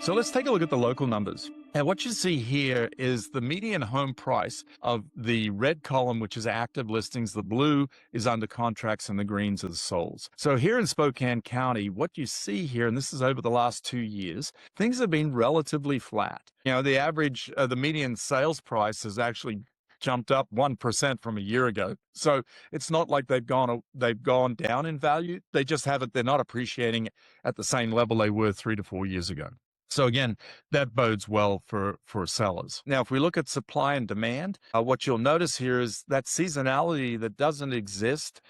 So let's take a look at the local numbers. And what you see here is the median home price of the red column, which is active listings. The blue is under contracts and the greens is solds. So here in Spokane County, what you see here, and this is over the last 2 years, things have been relatively flat. The average, the median sales price has actually jumped up 1% from a year ago. So it's not like they've gone down in value. They just haven't, they're not appreciating at the same level they were 3 to 4 years ago. So again, that bodes well for sellers. Now, if we look at supply and demand, what you'll notice here is that seasonality that doesn't exist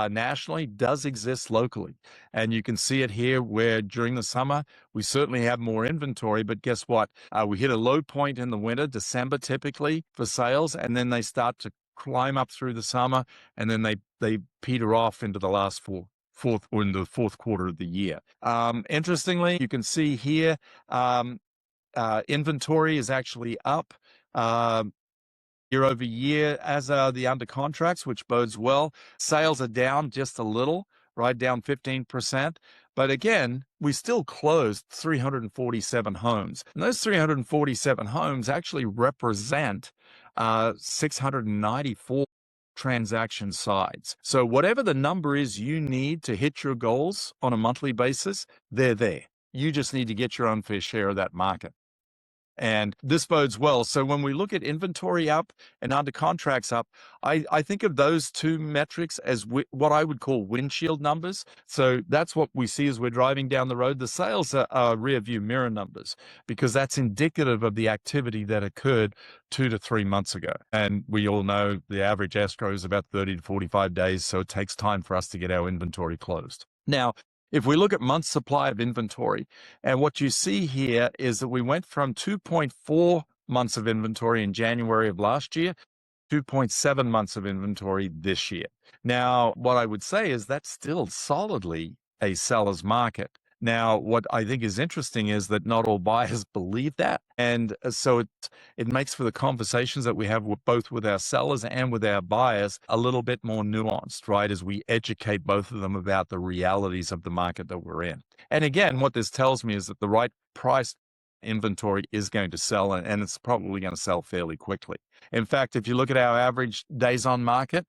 nationally does exist locally. And you can see it here where during the summer, we certainly have more inventory, but guess what? We hit a low point in the winter, December typically for sales, and then they start to climb up through the summer, and then they peter off into the last in the fourth quarter of the year. Interestingly, you can see here, inventory is actually up year over year, as are the under contracts, which bodes well. Sales are down just a little, right, down 15%. But again, we still closed 347 homes. And those 347 homes actually represent 694 transaction sides. So whatever the number is you need to hit your goals on a monthly basis, they're there. You just need to get your own fair share of that market. And this bodes well. So when we look at inventory up and under contracts up, I think of those two metrics as what I would call windshield numbers. So that's what we see as we're driving down the road. The sales are rear view mirror numbers, because that's indicative of the activity that occurred 2 to 3 months ago. And we all know the average escrow is about 30 to 45 days. So it takes time for us to get our inventory closed. Now, if we look at months supply of inventory, and what you see here is that we went from 2.4 months of inventory in January of last year, 2.7 months of inventory this year. Now, what I would say is that's still solidly a seller's market. Now, what I think is interesting is that not all buyers believe that. And so it makes for the conversations that we have both with our sellers and with our buyers a little bit more nuanced, right? As we educate both of them about the realities of the market that we're in. And again, what this tells me is that the right price inventory is going to sell, and it's probably going to sell fairly quickly. In fact, if you look at our average days on market,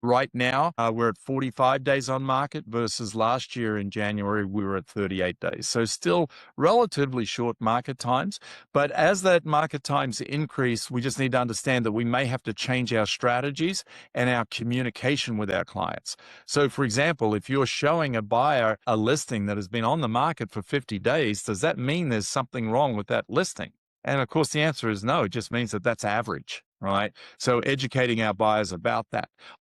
right now, we're at 45 days on market versus last year in January, we were at 38 days. So still relatively short market times. But as that market times increase, we just need to understand that we may have to change our strategies and our communication with our clients. So for example, if you're showing a buyer a listing that has been on the market for 50 days, does that mean there's something wrong with that listing? And of course, the answer is no. It just means that that's average, right? So educating our buyers about that.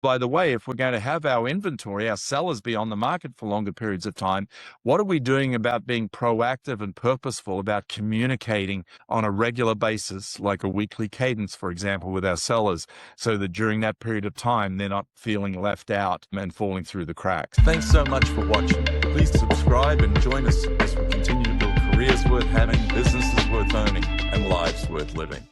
By the way, if we're going to have our inventory, our sellers be on the market for longer periods of time, what are we doing about being proactive and purposeful about communicating on a regular basis, like a weekly cadence, for example, with our sellers, so that during that period of time, they're not feeling left out and falling through the cracks? Thanks so much for watching. Please subscribe and join us as we continue to build careers worth having, businesses worth owning, and lives worth living.